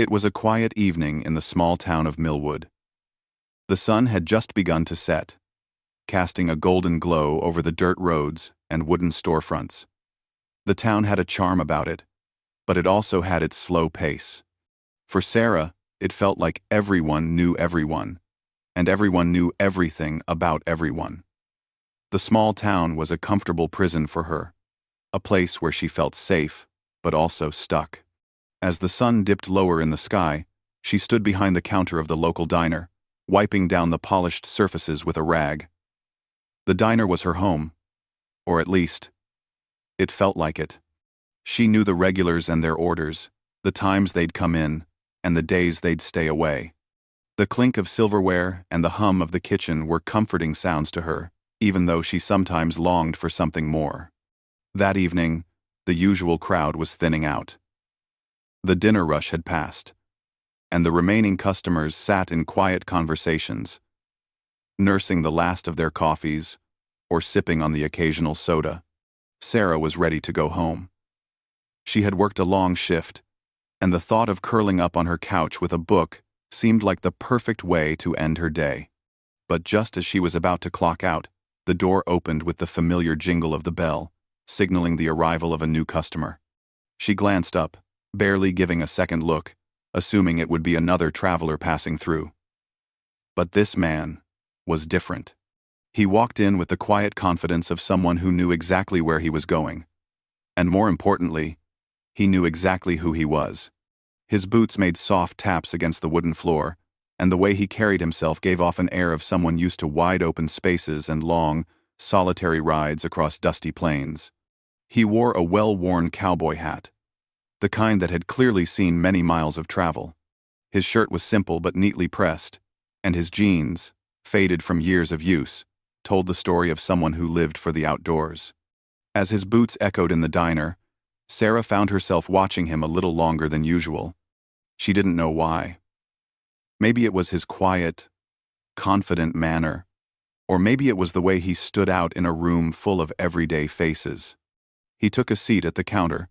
It was a quiet evening in the small town of Millwood. The sun had just begun to set, casting a golden glow over the dirt roads and wooden storefronts. The town had a charm about it, but it also had its slow pace. For Sarah, it felt like everyone knew everyone, and everyone knew everything about everyone. The small town was a comfortable prison for her, a place where she felt safe, but also stuck. As the sun dipped lower in the sky, she stood behind the counter of the local diner, wiping down the polished surfaces with a rag. The diner was her home, or at least, it felt like it. She knew the regulars and their orders, the times they'd come in, and the days they'd stay away. The clink of silverware and the hum of the kitchen were comforting sounds to her, even though she sometimes longed for something more. That evening, the usual crowd was thinning out. The dinner rush had passed, and the remaining customers sat in quiet conversations, nursing the last of their coffees or sipping on the occasional soda. Sarah was ready to go home. She had worked a long shift, and the thought of curling up on her couch with a book seemed like the perfect way to end her day. But just as she was about to clock out, the door opened with the familiar jingle of the bell, signaling the arrival of a new customer. She glanced up, barely giving a second look, assuming it would be another traveler passing through. But this man was different. He walked in with the quiet confidence of someone who knew exactly where he was going. And more importantly, he knew exactly who he was. His boots made soft taps against the wooden floor, and the way he carried himself gave off an air of someone used to wide-open spaces and long, solitary rides across dusty plains. He wore a well-worn cowboy hat, the kind that had clearly seen many miles of travel. His shirt was simple but neatly pressed, and his jeans, faded from years of use, told the story of someone who lived for the outdoors. As his boots echoed in the diner, Sarah found herself watching him a little longer than usual. She didn't know why. Maybe it was his quiet, confident manner, or maybe it was the way he stood out in a room full of everyday faces. He took a seat at the counter,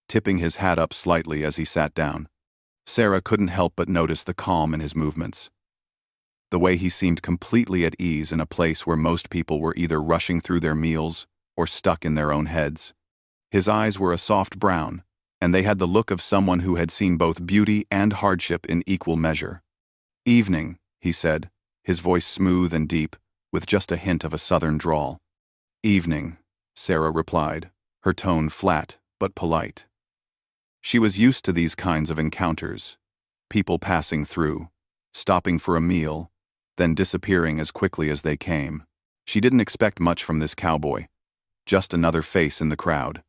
tipping his hat up slightly as he sat down. Sarah couldn't help but notice the calm in his movements. The way he seemed completely at ease in a place where most people were either rushing through their meals or stuck in their own heads. His eyes were a soft brown, and they had the look of someone who had seen both beauty and hardship in equal measure. "Evening," he said, his voice smooth and deep, with just a hint of a southern drawl. "Evening," Sarah replied, her tone flat but polite. She was used to these kinds of encounters, people passing through, stopping for a meal, then disappearing as quickly as they came. She didn't expect much from this cowboy, just another face in the crowd.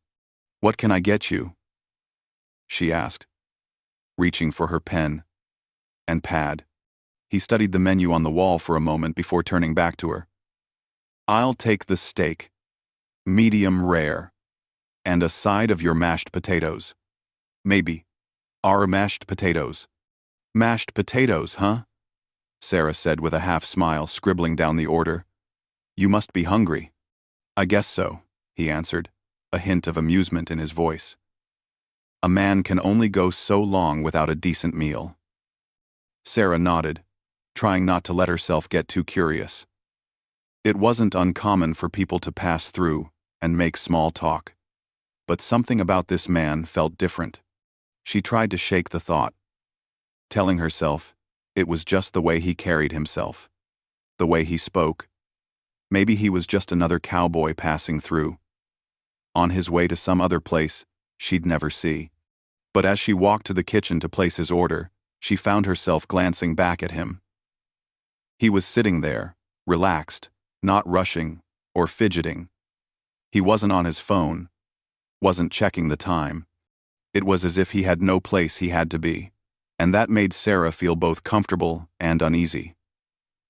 "What can I get you?" she asked, reaching for her pen and pad. He studied the menu on the wall for a moment before turning back to her. "I'll take the steak, medium rare, and a side of your mashed potatoes. Maybe. Our mashed potatoes." "Mashed potatoes, huh?" Sarah said with a half-smile, scribbling down the order. "You must be hungry." "I guess so," he answered, a hint of amusement in his voice. "A man can only go so long without a decent meal." Sarah nodded, trying not to let herself get too curious. It wasn't uncommon for people to pass through and make small talk, but something about this man felt different. She tried to shake the thought, telling herself it was just the way he carried himself, the way he spoke. Maybe he was just another cowboy passing through, on his way to some other place she'd never see. But as she walked to the kitchen to place his order, she found herself glancing back at him. He was sitting there, relaxed, not rushing or fidgeting. He wasn't on his phone, wasn't checking the time. It was as if he had no place he had to be, and that made Sarah feel both comfortable and uneasy.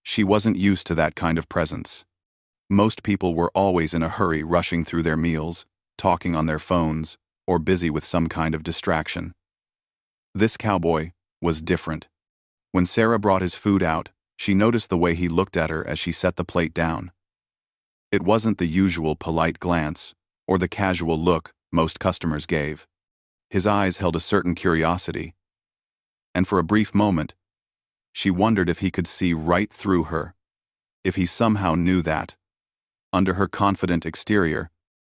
She wasn't used to that kind of presence. Most people were always in a hurry, rushing through their meals, talking on their phones, or busy with some kind of distraction. This cowboy was different. When Sarah brought his food out, she noticed the way he looked at her as she set the plate down. It wasn't the usual polite glance or the casual look most customers gave. His eyes held a certain curiosity, and for a brief moment, she wondered if he could see right through her, if he somehow knew that, under her confident exterior,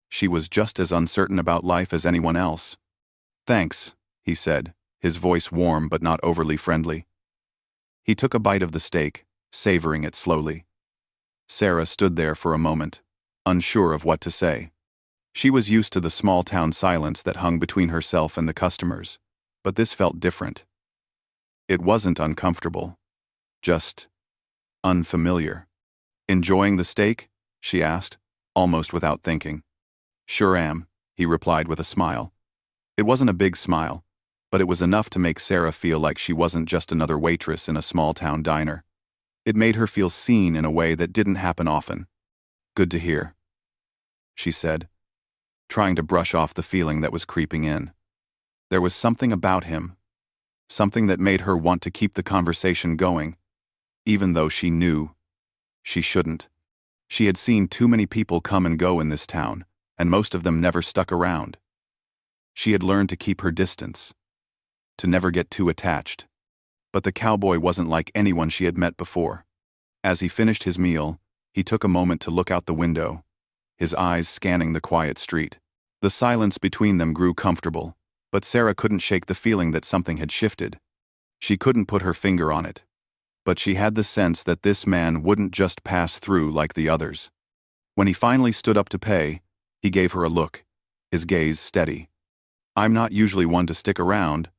she was just as uncertain about life as anyone else. "Thanks," he said, his voice warm but not overly friendly. He took a bite of the steak, savoring it slowly. Sarah stood there for a moment, unsure of what to say. She was used to the small-town silence that hung between herself and the customers, but this felt different. It wasn't uncomfortable, just unfamiliar. "Enjoying the steak?" she asked, almost without thinking. "Sure am," he replied with a smile. It wasn't a big smile, but it was enough to make Sarah feel like she wasn't just another waitress in a small-town diner. It made her feel seen in a way that didn't happen often. "Good to hear," she said, trying to brush off the feeling that was creeping in. There was something about him, something that made her want to keep the conversation going, even though she knew she shouldn't. She had seen too many people come and go in this town, and most of them never stuck around. She had learned to keep her distance, to never get too attached. But the cowboy wasn't like anyone she had met before. As he finished his meal, he took a moment to look out the window, his eyes scanning the quiet street. The silence between them grew comfortable, but Sarah couldn't shake the feeling that something had shifted. She couldn't put her finger on it, but she had the sense that this man wouldn't just pass through like the others. When he finally stood up to pay, he gave her a look, his gaze steady. "I'm not usually one to stick around,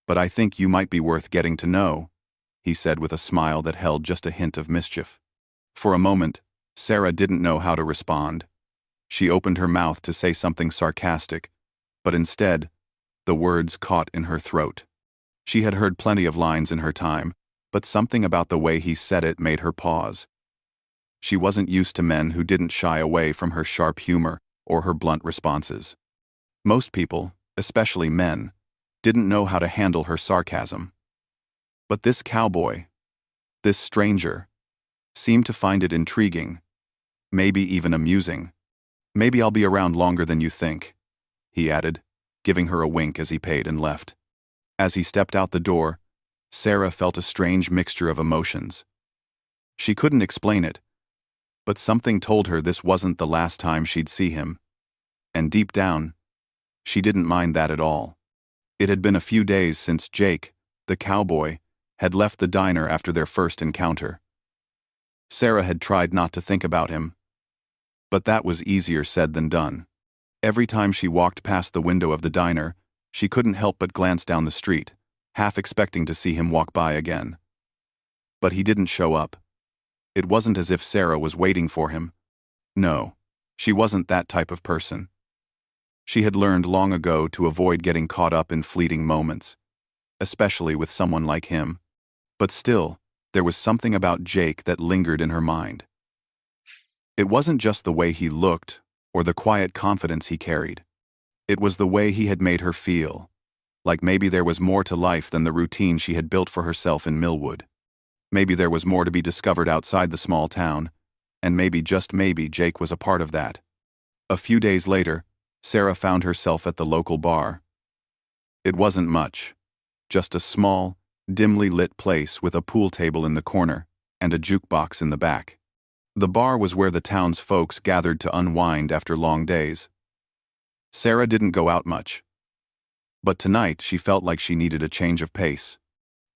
but I think you might be worth getting to know," he said with a smile that held just a hint of mischief. For a moment, Sarah didn't know how to respond. She opened her mouth to say something sarcastic, but instead, the words caught in her throat. She had heard plenty of lines in her time, but something about the way he said it made her pause. She wasn't used to men who didn't shy away from her sharp humor or her blunt responses. Most people, especially men, didn't know how to handle her sarcasm. But this cowboy, this stranger, seemed to find it intriguing, maybe even amusing. "Maybe I'll be around longer than you think," he added, giving her a wink as he paid and left. As he stepped out the door, Sarah felt a strange mixture of emotions. She couldn't explain it, but something told her this wasn't the last time she'd see him. And deep down, she didn't mind that at all. It had been a few days since Jake, the cowboy, had left the diner after their first encounter. Sarah had tried not to think about him, but that was easier said than done. Every time she walked past the window of the diner, she couldn't help but glance down the street, half expecting to see him walk by again. But he didn't show up. It wasn't as if Sarah was waiting for him. No, she wasn't that type of person. She had learned long ago to avoid getting caught up in fleeting moments, especially with someone like him. But still, there was something about Jake that lingered in her mind. It wasn't just the way he looked or the quiet confidence he carried. It was the way he had made her feel, like maybe there was more to life than the routine she had built for herself in Millwood. Maybe there was more to be discovered outside the small town, and maybe, just maybe, Jake was a part of that. A few days later, Sarah found herself at the local bar. It wasn't much, just a small, dimly lit place with a pool table in the corner and a jukebox in the back. The bar was where the town's folks gathered to unwind after long days. Sarah didn't go out much, but tonight she felt like she needed a change of pace.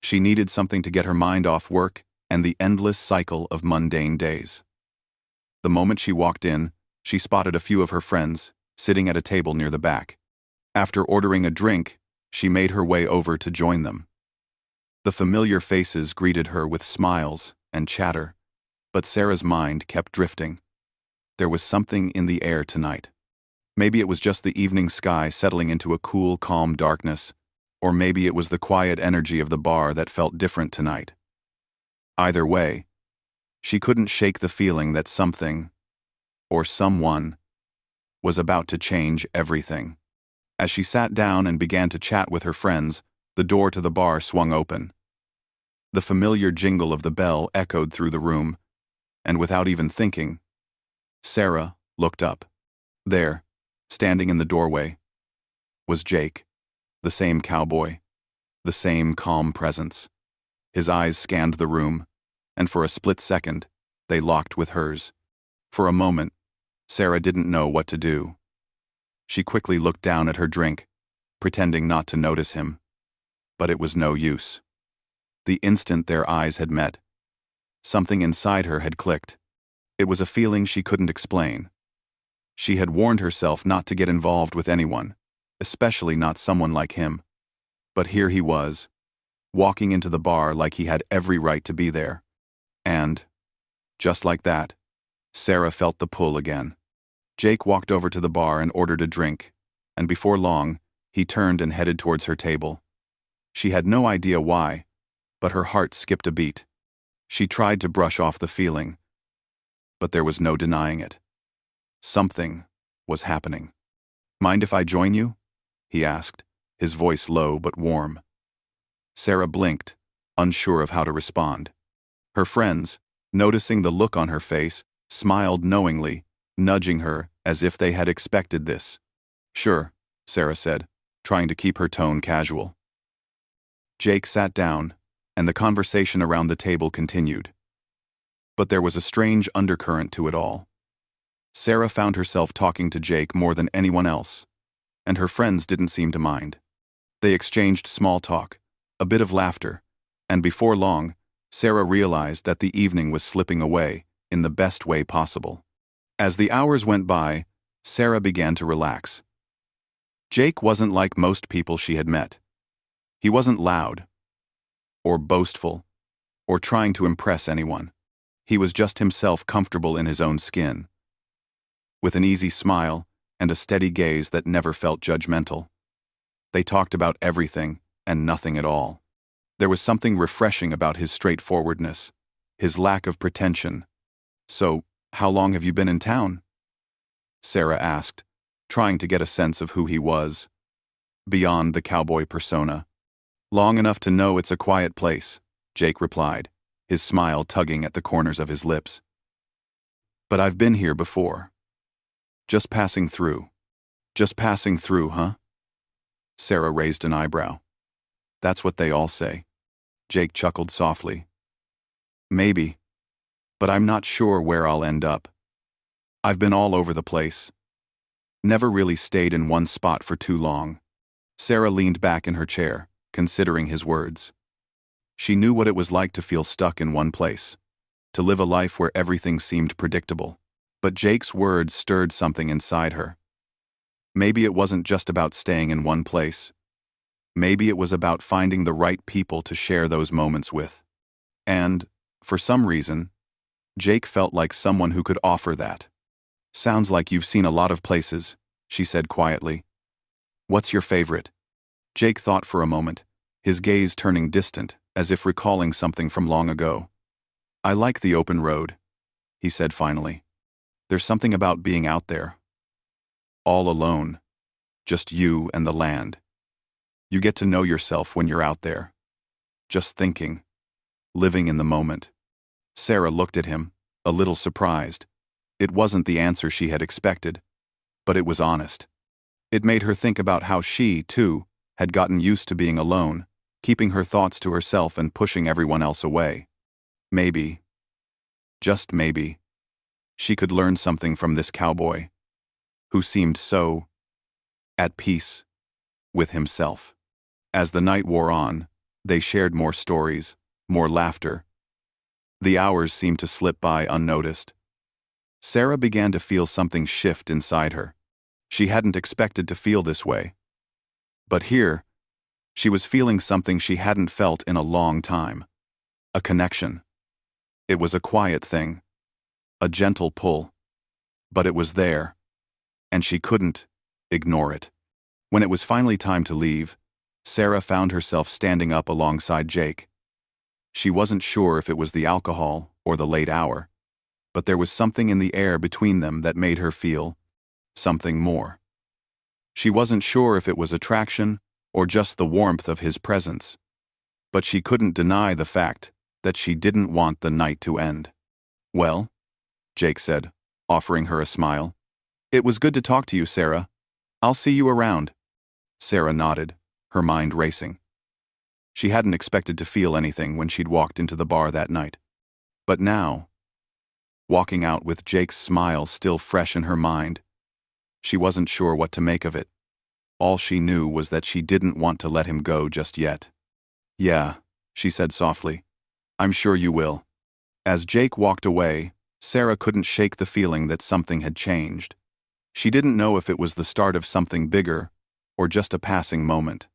She needed something to get her mind off work and the endless cycle of mundane days. The moment she walked in, she spotted a few of her friends sitting at a table near the back. After ordering a drink, she made her way over to join them. The familiar faces greeted her with smiles and chatter, but Sarah's mind kept drifting. There was something in the air tonight. Maybe it was just the evening sky settling into a cool, calm darkness, or maybe it was the quiet energy of the bar that felt different tonight. Either way, she couldn't shake the feeling that something, or someone, was about to change everything. As she sat down and began to chat with her friends, the door to the bar swung open. The familiar jingle of the bell echoed through the room, and without even thinking, Sarah looked up. There, standing in the doorway, was Jake, the same cowboy. the same calm presence. His eyes scanned the room, and for a split second, they locked with hers. For a moment, Sarah didn't know what to do. She quickly looked down at her drink, pretending not to notice him. But it was no use. The instant their eyes had met, something inside her had clicked. It was a feeling she couldn't explain. She had warned herself not to get involved with anyone, especially not someone like him. But here he was, walking into the bar like he had every right to be there. And, just like that, Sarah felt the pull again. Jake walked over to the bar and ordered a drink, and before long, he turned and headed towards her table. She had no idea why, but her heart skipped a beat. She tried to brush off the feeling, but there was no denying it. Something was happening. "Mind if I join you?" he asked, his voice low but warm. Sarah blinked, unsure of how to respond. Her friends, noticing the look on her face, smiled knowingly, nudging her as if they had expected this. "Sure," Sarah said, trying to keep her tone casual. Jake sat down, and the conversation around the table continued. But there was a strange undercurrent to it all. Sarah found herself talking to Jake more than anyone else, and her friends didn't seem to mind. They exchanged small talk, a bit of laughter, and before long, Sarah realized that the evening was slipping away in the best way possible. As the hours went by, Sarah began to relax. Jake wasn't like most people she had met. He wasn't loud, or boastful, or trying to impress anyone. He was just himself, comfortable in his own skin, with an easy smile and a steady gaze that never felt judgmental. They talked about everything and nothing at all. There was something refreshing about his straightforwardness, his lack of pretension. "So, how long have you been in town?" Sarah asked, trying to get a sense of who he was, beyond the cowboy persona. "Long enough to know it's a quiet place," Jake replied, his smile tugging at the corners of his lips. "But I've been here before. Just passing through." "Just passing through, huh?" Sarah raised an eyebrow. "That's what they all say." Jake chuckled softly. "Maybe, but I'm not sure where I'll end up. I've been all over the place. Never really stayed in one spot for too long." Sarah leaned back in her chair, considering his words. She knew what it was like to feel stuck in one place, to live a life where everything seemed predictable. But Jake's words stirred something inside her. Maybe it wasn't just about staying in one place. Maybe it was about finding the right people to share those moments with. And, for some reason, Jake felt like someone who could offer that. "Sounds like you've seen a lot of places," she said quietly. "What's your favorite?" Jake thought for a moment, his gaze turning distant, as if recalling something from long ago. "I like the open road," he said finally. "There's something about being out there. All alone. Just you and the land. You get to know yourself when you're out there. Just thinking. Living in the moment." Sarah looked at him, a little surprised. It wasn't the answer she had expected, but it was honest. It made her think about how she, too, had gotten used to being alone, keeping her thoughts to herself and pushing everyone else away. Maybe, just maybe, she could learn something from this cowboy, who seemed so at peace with himself. As the night wore on, they shared more stories, more laughter. The hours seemed to slip by unnoticed. Sarah began to feel something shift inside her. She hadn't expected to feel this way. But here, she was feeling something she hadn't felt in a long time. A connection. It was a quiet thing, a gentle pull. But it was there, and she couldn't ignore it. When it was finally time to leave, Sarah found herself standing up alongside Jake. She wasn't sure if it was the alcohol or the late hour, but there was something in the air between them that made her feel something more. She wasn't sure if it was attraction or just the warmth of his presence, but she couldn't deny the fact that she didn't want the night to end. "Well," Jake said, offering her a smile. "It was good to talk to you, Sarah. I'll see you around." Sarah nodded, her mind racing. She hadn't expected to feel anything when she'd walked into the bar that night. But now, walking out with Jake's smile still fresh in her mind, she wasn't sure what to make of it. All she knew was that she didn't want to let him go just yet. "Yeah," she said softly. "I'm sure you will." As Jake walked away, Sarah couldn't shake the feeling that something had changed. She didn't know if it was the start of something bigger or just a passing moment.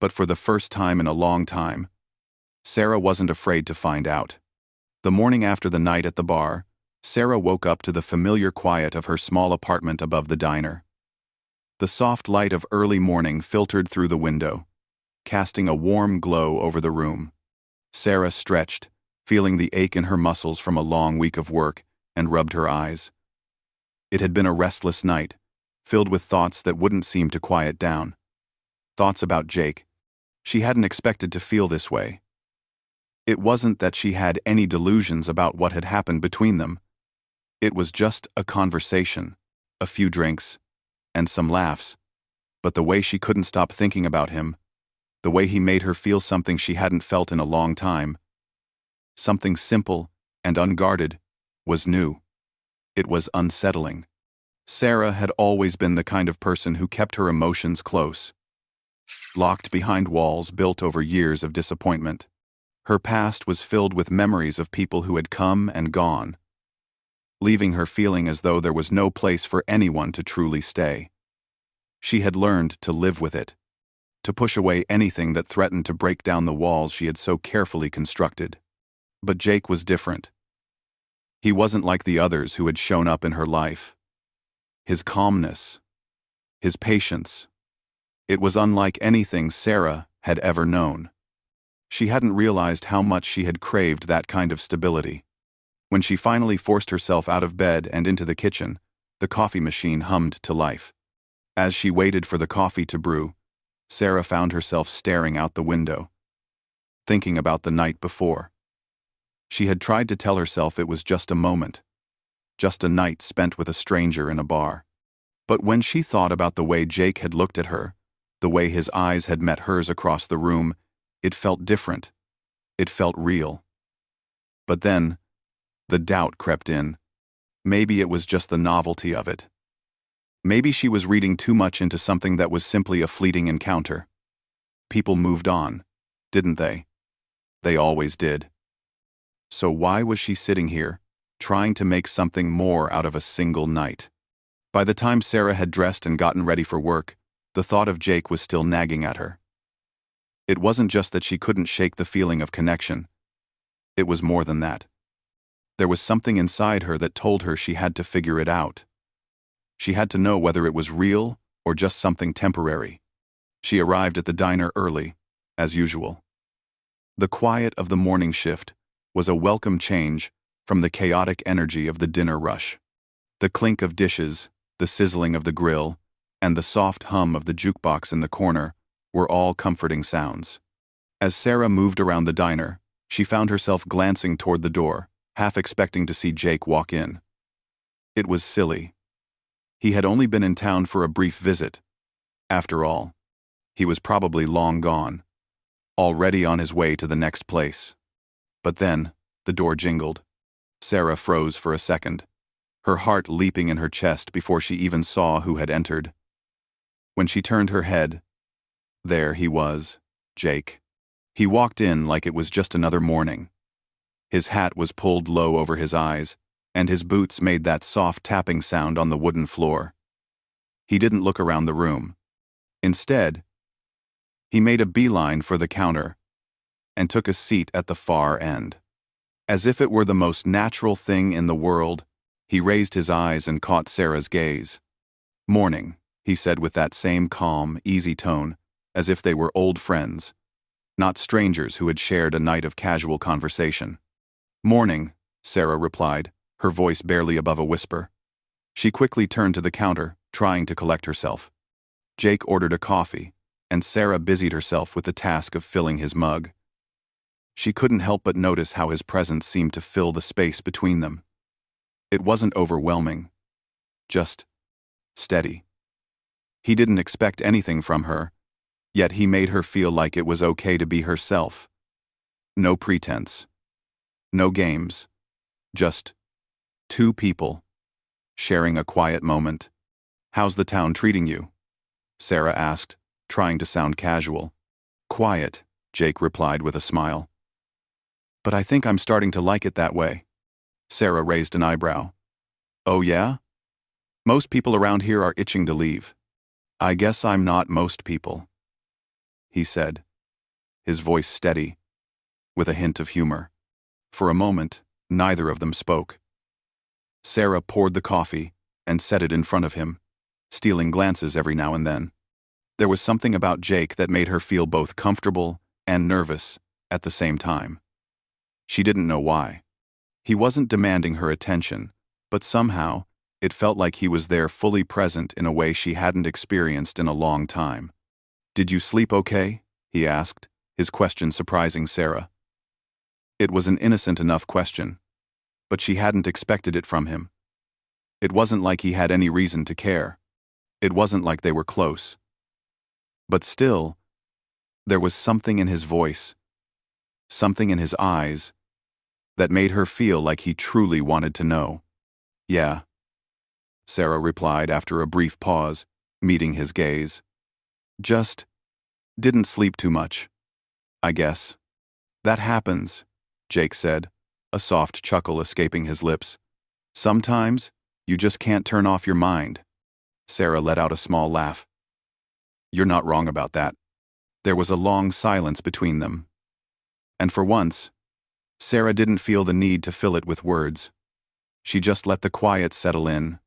But for the first time in a long time, Sarah wasn't afraid to find out. The morning after the night at the bar, Sarah woke up to the familiar quiet of her small apartment above the diner. The soft light of early morning filtered through the window, casting a warm glow over the room. Sarah stretched, feeling the ache in her muscles from a long week of work, and rubbed her eyes. It had been a restless night, filled with thoughts that wouldn't seem to quiet down. Thoughts about Jake. She hadn't expected to feel this way. It wasn't that she had any delusions about what had happened between them. It was just a conversation, a few drinks, and some laughs. But the way she couldn't stop thinking about him, the way he made her feel something she hadn't felt in a long time, something simple and unguarded, was new. It was unsettling. Sarah had always been the kind of person who kept her emotions close, locked behind walls built over years of disappointment. Her past was filled with memories of people who had come and gone, leaving her feeling as though there was no place for anyone to truly stay. She had learned to live with it, to push away anything that threatened to break down the walls she had so carefully constructed. But Jake was different. He wasn't like the others who had shown up in her life. His calmness, his patience, it was unlike anything Sarah had ever known. She hadn't realized how much she had craved that kind of stability. When she finally forced herself out of bed and into the kitchen, the coffee machine hummed to life. As she waited for the coffee to brew, Sarah found herself staring out the window, thinking about the night before. She had tried to tell herself it was just a moment, just a night spent with a stranger in a bar. But when she thought about the way Jake had looked at her, the way his eyes had met hers across the room, it felt different. It felt real. But then, the doubt crept in. Maybe it was just the novelty of it. Maybe she was reading too much into something that was simply a fleeting encounter. People moved on, didn't they? They always did. So why was she sitting here, trying to make something more out of a single night? By the time Sarah had dressed and gotten ready for work, the thought of Jake was still nagging at her. It wasn't just that she couldn't shake the feeling of connection. It was more than that. There was something inside her that told her she had to figure it out. She had to know whether it was real or just something temporary. She arrived at the diner early, as usual. The quiet of the morning shift was a welcome change from the chaotic energy of the dinner rush. The clink of dishes, the sizzling of the grill, and the soft hum of the jukebox in the corner were all comforting sounds. As Sarah moved around the diner, she found herself glancing toward the door, half expecting to see Jake walk in. It was silly. He had only been in town for a brief visit. After all, he was probably long gone, already on his way to the next place. But then, the door jingled. Sarah froze for a second, her heart leaping in her chest before she even saw who had entered. When she turned her head, there he was, Jake. He walked in like it was just another morning. His hat was pulled low over his eyes, and his boots made that soft tapping sound on the wooden floor. He didn't look around the room. Instead, he made a beeline for the counter and took a seat at the far end. As if it were the most natural thing in the world, he raised his eyes and caught Sarah's gaze. "Morning," he said with that same calm, easy tone, as if they were old friends, not strangers who had shared a night of casual conversation. "Morning," Sarah replied, her voice barely above a whisper. She quickly turned to the counter, trying to collect herself. Jake ordered a coffee, and Sarah busied herself with the task of filling his mug. She couldn't help but notice how his presence seemed to fill the space between them. It wasn't overwhelming, just steady. He didn't expect anything from her, Yet he made her feel like it was okay to be herself. No pretense. No games. Just two people sharing a quiet moment. "How's the town treating you?" Sarah asked, trying to sound casual. "Quiet," Jake replied with a smile. "But I think I'm starting to like it that way." Sarah raised an eyebrow. "Oh yeah? Most people around here are itching to leave." "I guess I'm not most people," he said, his voice steady, with a hint of humor. For a moment, neither of them spoke. Sarah poured the coffee and set it in front of him, stealing glances every now and then. There was something about Jake that made her feel both comfortable and nervous at the same time. She didn't know why. He wasn't demanding her attention, but somehow, it felt like he was there fully present in a way she hadn't experienced in a long time. "Did you sleep okay?" he asked, his question surprising Sarah. It was an innocent enough question, but she hadn't expected it from him. It wasn't like he had any reason to care. It wasn't like they were close. But still, there was something in his voice, something in his eyes, that made her feel like he truly wanted to know. "Yeah," Sarah replied after a brief pause, meeting his gaze. "Just didn't sleep too much, I guess." "That happens," Jake said, a soft chuckle escaping his lips. "Sometimes, you just can't turn off your mind." Sarah let out a small laugh. "You're not wrong about that." There was a long silence between them. And for once, Sarah didn't feel the need to fill it with words. She just let the quiet settle in,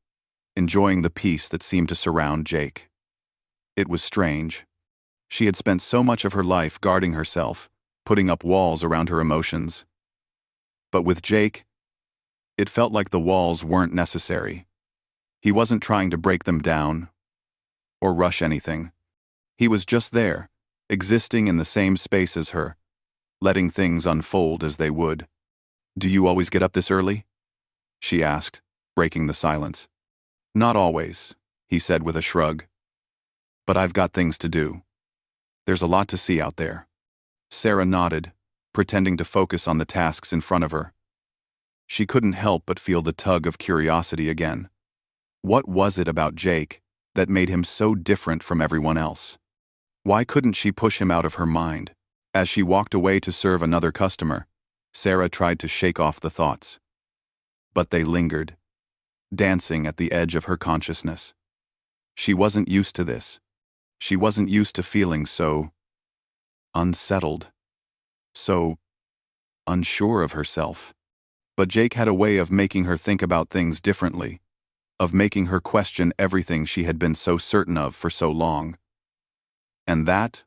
enjoying the peace that seemed to surround Jake. It was strange. She had spent so much of her life guarding herself, putting up walls around her emotions. But with Jake, it felt like the walls weren't necessary. He wasn't trying to break them down or rush anything. He was just there, existing in the same space as her, letting things unfold as they would. "Do you always get up this early?" she asked, breaking the silence. "Not always," he said with a shrug. "But I've got things to do. There's a lot to see out there." Sarah nodded, pretending to focus on the tasks in front of her. She couldn't help but feel the tug of curiosity again. What was it about Jake that made him so different from everyone else? Why couldn't she push him out of her mind? As she walked away to serve another customer, Sarah tried to shake off the thoughts. But they lingered, dancing at the edge of her consciousness. She wasn't used to this. She wasn't used to feeling so unsettled, so unsure of herself. But Jake had a way of making her think about things differently, of making her question everything she had been so certain of for so long. And that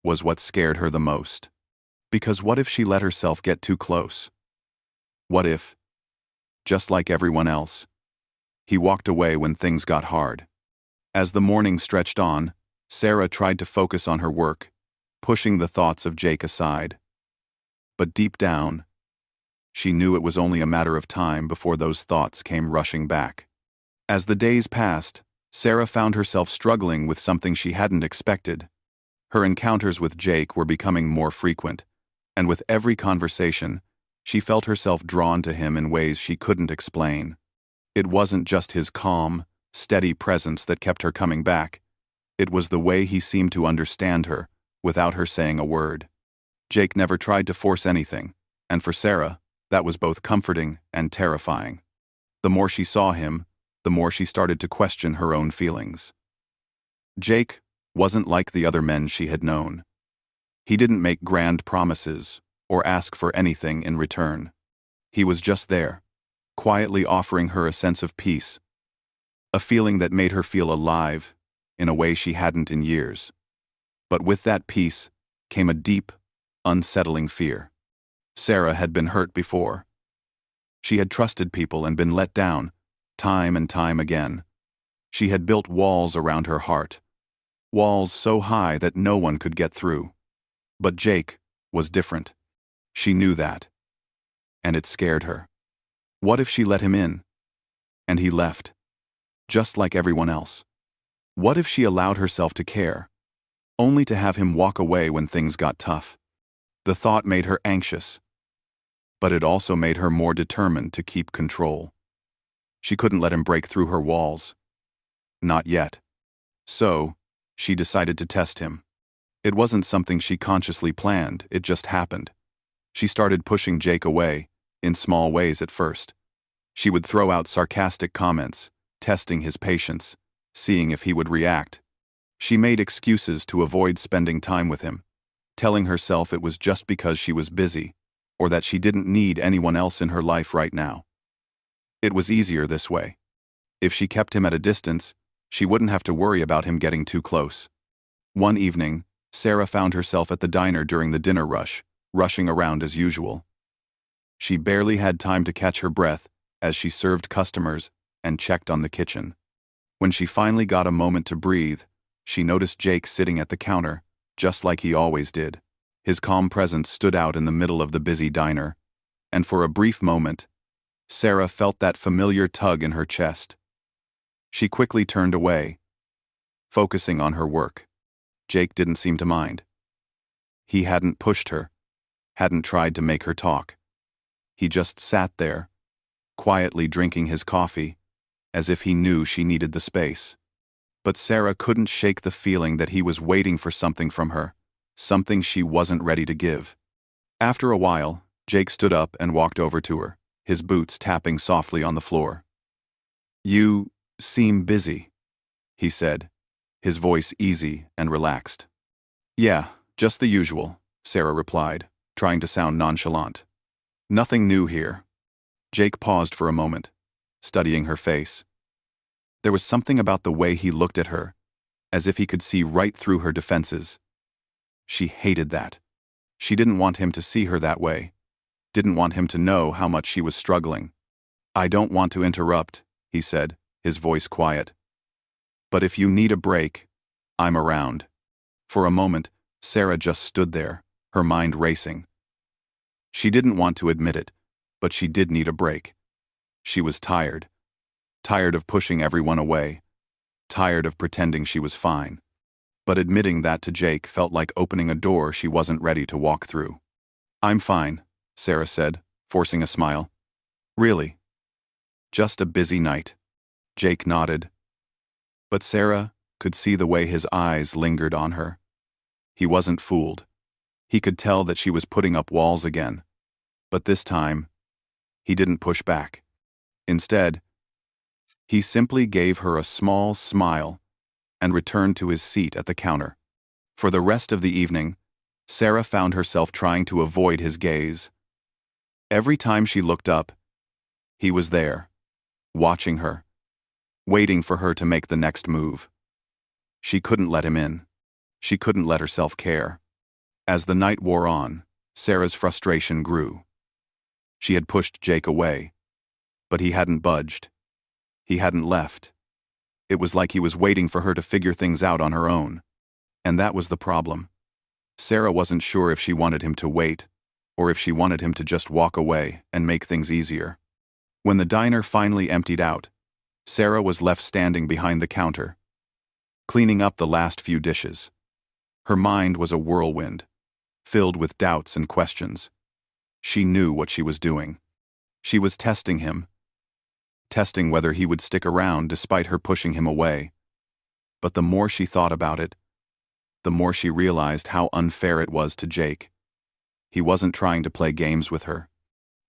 was what scared her the most. Because what if she let herself get too close? What if, just like everyone else, he walked away when things got hard? As the morning stretched on, Sarah tried to focus on her work, pushing the thoughts of Jake aside. But deep down, she knew it was only a matter of time before those thoughts came rushing back. As the days passed, Sarah found herself struggling with something she hadn't expected. Her encounters with Jake were becoming more frequent, and with every conversation, she felt herself drawn to him in ways she couldn't explain. It wasn't just his calm, steady presence that kept her coming back. It was the way he seemed to understand her, without her saying a word. Jake never tried to force anything, and for Sarah, that was both comforting and terrifying. The more she saw him, the more she started to question her own feelings. Jake wasn't like the other men she had known. He didn't make grand promises or ask for anything in return. He was just there, quietly offering her a sense of peace, a feeling that made her feel alive in a way she hadn't in years. But with that peace came a deep, unsettling fear. Sarah had been hurt before. She had trusted people and been let down, time and time again. She had built walls around her heart, walls so high that no one could get through. But Jake was different. She knew that. And it scared her. What if she let him in? And he left, just like everyone else. What if she allowed herself to care, only to have him walk away when things got tough. The thought made her anxious, but it also made her more determined to keep control. She couldn't let him break through her walls. Not yet. So, she decided to test him. It wasn't something she consciously planned, it just happened. She started pushing Jake away, in small ways at first. She would throw out sarcastic comments, testing his patience, seeing if he would react. She made excuses to avoid spending time with him, telling herself it was just because she was busy, or that she didn't need anyone else in her life right now. It was easier this way. If she kept him at a distance, she wouldn't have to worry about him getting too close. One evening, Sarah found herself at the diner during the dinner rush, rushing around as usual. She barely had time to catch her breath as she served customers and checked on the kitchen. When she finally got a moment to breathe, she noticed Jake sitting at the counter, just like he always did. His calm presence stood out in the middle of the busy diner, and for a brief moment, Sarah felt that familiar tug in her chest. She quickly turned away, focusing on her work. Jake didn't seem to mind. He hadn't pushed her, hadn't tried to make her talk. He just sat there, quietly drinking his coffee, as if he knew she needed the space. But Sarah couldn't shake the feeling that he was waiting for something from her, something she wasn't ready to give. After a while, Jake stood up and walked over to her, his boots tapping softly on the floor. "You seem busy," he said, his voice easy and relaxed. "Yeah, just the usual," Sarah replied, trying to sound nonchalant. "Nothing new here." Jake paused for a moment, studying her face. There was something about the way he looked at her, as if he could see right through her defenses. She hated that. She didn't want him to see her that way, didn't want him to know how much she was struggling. "I don't want to interrupt," he said, his voice quiet. "But if you need a break, I'm around." For a moment, Sarah just stood there, her mind racing. She didn't want to admit it, but she did need a break. She was tired. Tired of pushing everyone away. Tired of pretending she was fine. But admitting that to Jake felt like opening a door she wasn't ready to walk through. "I'm fine," Sarah said, forcing a smile. "Really? Just a busy night." Jake nodded. But Sarah could see the way his eyes lingered on her. He wasn't fooled. He could tell that she was putting up walls again. But this time, he didn't push back. Instead, he simply gave her a small smile and returned to his seat at the counter. For the rest of the evening, Sarah found herself trying to avoid his gaze. Every time she looked up, he was there, watching her, waiting for her to make the next move. She couldn't let him in. She couldn't let herself care. As the night wore on, Sarah's frustration grew. She had pushed Jake away, but he hadn't budged. He hadn't left. It was like he was waiting for her to figure things out on her own. And that was the problem. Sarah wasn't sure if she wanted him to wait, or if she wanted him to just walk away and make things easier. When the diner finally emptied out, Sarah was left standing behind the counter, cleaning up the last few dishes. Her mind was a whirlwind, filled with doubts and questions. She knew what she was doing. She was testing him, testing whether he would stick around despite her pushing him away. But the more she thought about it, the more she realized how unfair it was to Jake. He wasn't trying to play games with her.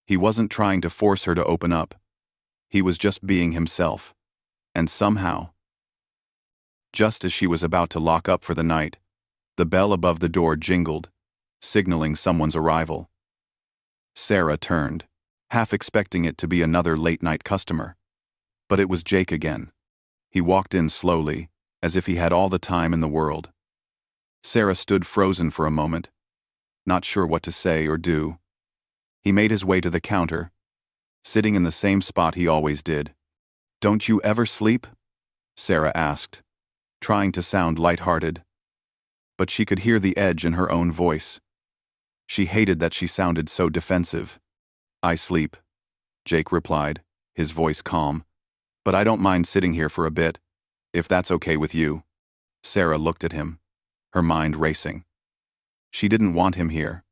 He wasn't trying to force her to open up. He was just being himself. And somehow, just as she was about to lock up for the night, the bell above the door jingled, signaling someone's arrival. Sarah turned, half expecting it to be another late-night customer. But it was Jake again. He walked in slowly, as if he had all the time in the world. Sarah stood frozen for a moment, not sure what to say or do. He made his way to the counter, sitting in the same spot he always did. "Don't you ever sleep?" Sarah asked, trying to sound lighthearted. But she could hear the edge in her own voice. She hated that she sounded so defensive. "I sleep," Jake replied, his voice calm. "But I don't mind sitting here for a bit, if that's okay with you." Sarah looked at him, her mind racing. She didn't want him here.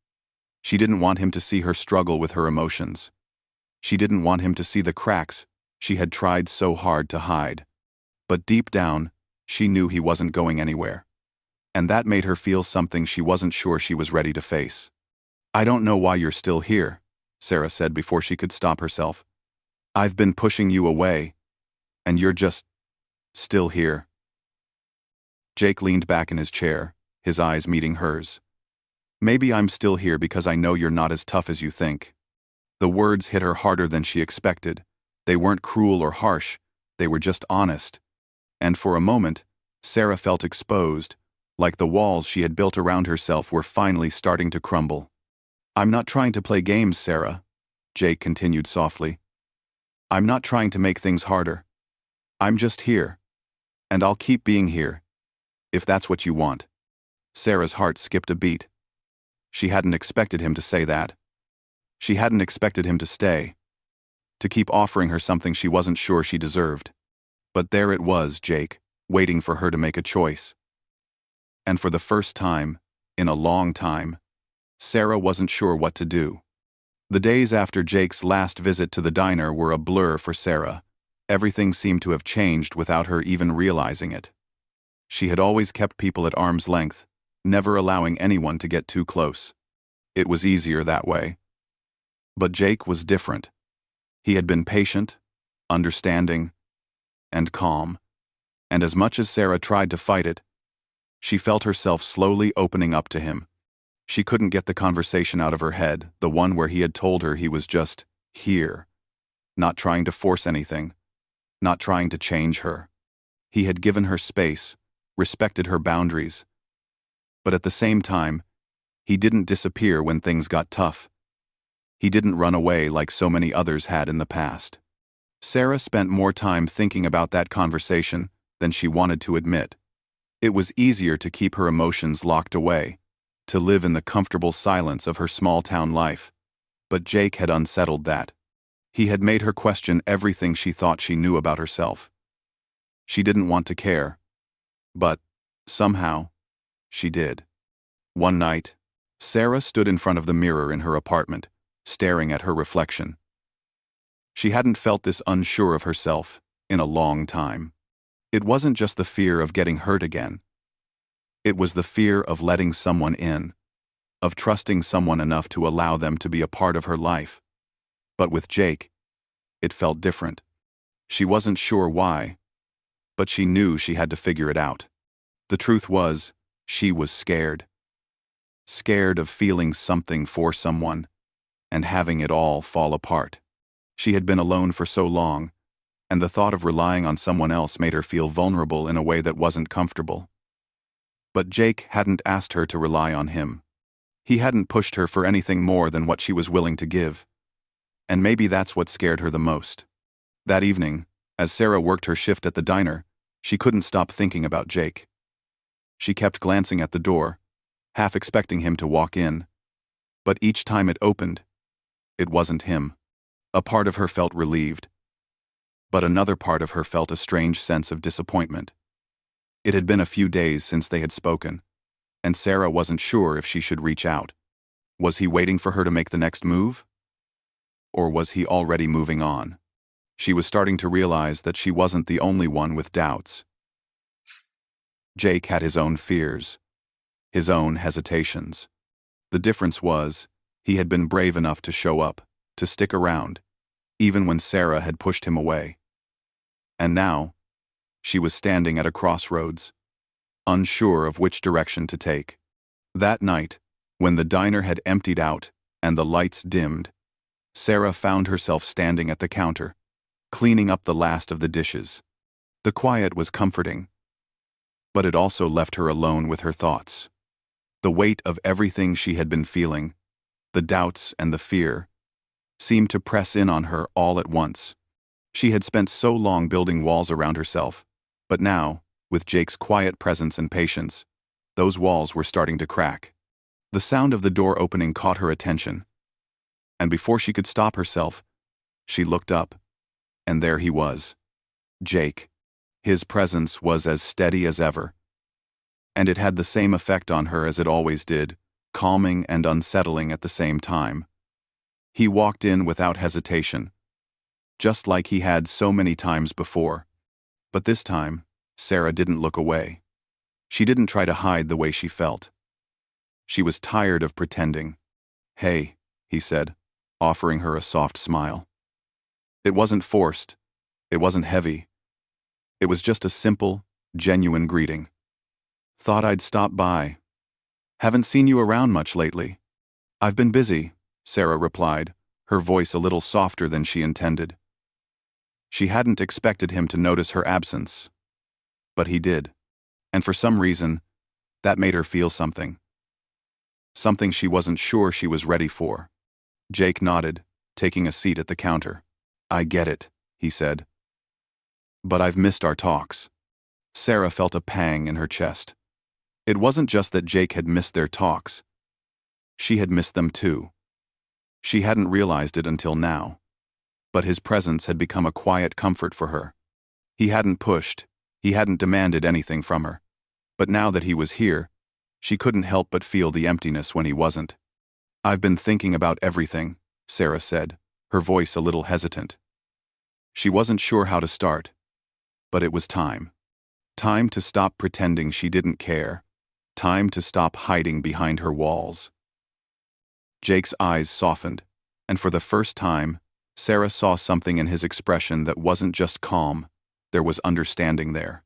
She didn't want him to see her struggle with her emotions. She didn't want him to see the cracks she had tried so hard to hide. But deep down, she knew he wasn't going anywhere. And that made her feel something she wasn't sure she was ready to face. "I don't know why you're still here," Sarah said before she could stop herself. "I've been pushing you away, and you're just still here." Jake leaned back in his chair, his eyes meeting hers. "Maybe I'm still here because I know you're not as tough as you think." The words hit her harder than she expected. They weren't cruel or harsh, they were just honest. And for a moment, Sarah felt exposed, like the walls she had built around herself were finally starting to crumble. "I'm not trying to play games, Sarah," Jake continued softly. "I'm not trying to make things harder. I'm just here. And I'll keep being here, if that's what you want." Sarah's heart skipped a beat. She hadn't expected him to say that. She hadn't expected him to stay, to keep offering her something she wasn't sure she deserved. But there it was, Jake, waiting for her to make a choice. And for the first time, in a long time, Sarah wasn't sure what to do. The days after Jake's last visit to the diner were a blur for Sarah. Everything seemed to have changed without her even realizing it. She had always kept people at arm's length, never allowing anyone to get too close. It was easier that way. But Jake was different. He had been patient, understanding, and calm. And as much as Sarah tried to fight it, she felt herself slowly opening up to him. She couldn't get the conversation out of her head, the one where he had told her he was just here, not trying to force anything, not trying to change her. He had given her space, respected her boundaries. But at the same time, he didn't disappear when things got tough. He didn't run away like so many others had in the past. Sarah spent more time thinking about that conversation than she wanted to admit. It was easier to keep her emotions locked away, to live in the comfortable silence of her small-town life. But Jake had unsettled that. He had made her question everything she thought she knew about herself. She didn't want to care. But, somehow, she did. One night, Sarah stood in front of the mirror in her apartment, staring at her reflection. She hadn't felt this unsure of herself in a long time. It wasn't just the fear of getting hurt again. It was the fear of letting someone in, of trusting someone enough to allow them to be a part of her life. But with Jake, it felt different. She wasn't sure why, but she knew she had to figure it out. The truth was, she was scared. Scared of feeling something for someone, and having it all fall apart. She had been alone for so long, and the thought of relying on someone else made her feel vulnerable in a way that wasn't comfortable. But Jake hadn't asked her to rely on him. He hadn't pushed her for anything more than what she was willing to give. And maybe that's what scared her the most. That evening, as Sarah worked her shift at the diner, she couldn't stop thinking about Jake. She kept glancing at the door, half expecting him to walk in. But each time it opened, it wasn't him. A part of her felt relieved. But another part of her felt a strange sense of disappointment. It had been a few days since they had spoken, and Sarah wasn't sure if she should reach out. Was he waiting for her to make the next move? Or was he already moving on? She was starting to realize that she wasn't the only one with doubts. Jake had his own fears, his own hesitations. The difference was, he had been brave enough to show up, to stick around, even when Sarah had pushed him away. And now, she was standing at a crossroads, unsure of which direction to take. That night, when the diner had emptied out and the lights dimmed, Sarah found herself standing at the counter, cleaning up the last of the dishes. The quiet was comforting, but it also left her alone with her thoughts. The weight of everything she had been feeling, the doubts and the fear, seemed to press in on her all at once. She had spent so long building walls around herself, but now, with Jake's quiet presence and patience, those walls were starting to crack. The sound of the door opening caught her attention, and before she could stop herself, she looked up, and there he was. Jake. His presence was as steady as ever. And it had the same effect on her as it always did, calming and unsettling at the same time. He walked in without hesitation, just like he had so many times before. But this time, Sarah didn't look away. She didn't try to hide the way she felt. She was tired of pretending. "Hey," he said, offering her a soft smile. It wasn't forced. It wasn't heavy. It was just a simple, genuine greeting. "Thought I'd stop by. Haven't seen you around much lately." "I've been busy," Sarah replied, her voice a little softer than she intended. She hadn't expected him to notice her absence, but he did. And for some reason, that made her feel something. Something she wasn't sure she was ready for. Jake nodded, taking a seat at the counter. "I get it," he said. "But I've missed our talks." Sarah felt a pang in her chest. It wasn't just that Jake had missed their talks. She had missed them too. She hadn't realized it until now. But his presence had become a quiet comfort for her. He hadn't pushed, he hadn't demanded anything from her. But now that he was here, she couldn't help but feel the emptiness when he wasn't. "I've been thinking about everything," Sarah said, her voice a little hesitant. She wasn't sure how to start, but it was time. Time to stop pretending she didn't care. Time to stop hiding behind her walls. Jake's eyes softened, and for the first time, Sarah saw something in his expression that wasn't just calm, there was understanding there.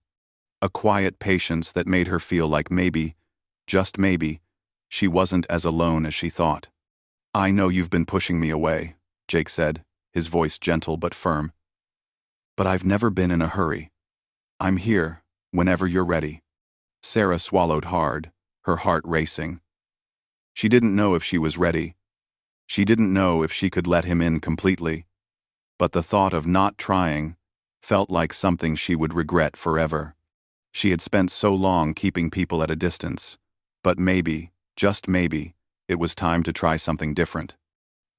A quiet patience that made her feel like maybe, just maybe, she wasn't as alone as she thought. "I know you've been pushing me away," Jake said, his voice gentle but firm. "But I've never been in a hurry. I'm here, whenever you're ready." Sarah swallowed hard, her heart racing. She didn't know if she was ready. She didn't know if she could let him in completely. But the thought of not trying felt like something she would regret forever. She had spent so long keeping people at a distance, but maybe, just maybe, it was time to try something different.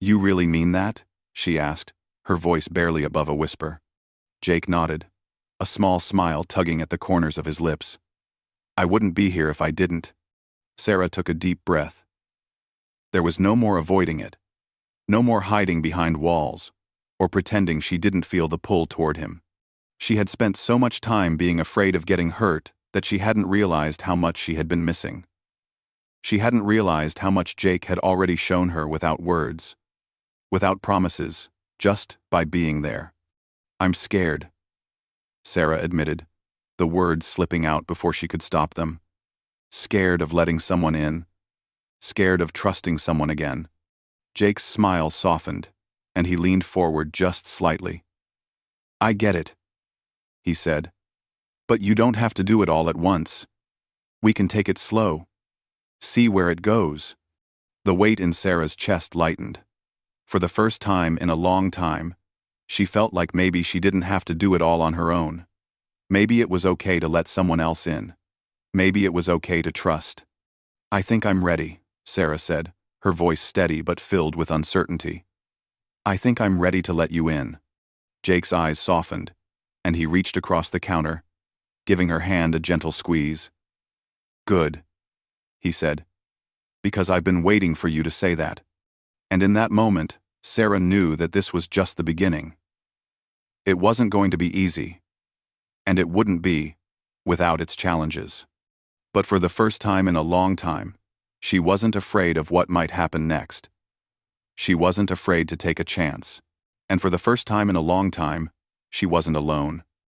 "You really mean that?" she asked, her voice barely above a whisper. Jake nodded, a small smile tugging at the corners of his lips. "I wouldn't be here if I didn't." Sarah took a deep breath. There was no more avoiding it. No more hiding behind walls, or pretending she didn't feel the pull toward him. She had spent so much time being afraid of getting hurt that she hadn't realized how much she had been missing. She hadn't realized how much Jake had already shown her without words, without promises, just by being there. "I'm scared," Sarah admitted, the words slipping out before she could stop them. "Scared of letting someone in. Scared of trusting someone again." Jake's smile softened, and he leaned forward just slightly. "I get it," he said. "But you don't have to do it all at once. We can take it slow. See where it goes." The weight in Sarah's chest lightened. For the first time in a long time, she felt like maybe she didn't have to do it all on her own. Maybe it was okay to let someone else in. Maybe it was okay to trust. "I think I'm ready," Sarah said, her voice steady but filled with uncertainty. "I think I'm ready to let you in." Jake's eyes softened, and he reached across the counter, giving her hand a gentle squeeze. "Good," he said, "because I've been waiting for you to say that." And in that moment, Sarah knew that this was just the beginning. It wasn't going to be easy, and it wouldn't be without its challenges. But for the first time in a long time, she wasn't afraid of what might happen next. She wasn't afraid to take a chance. And for the first time in a long time, she wasn't alone.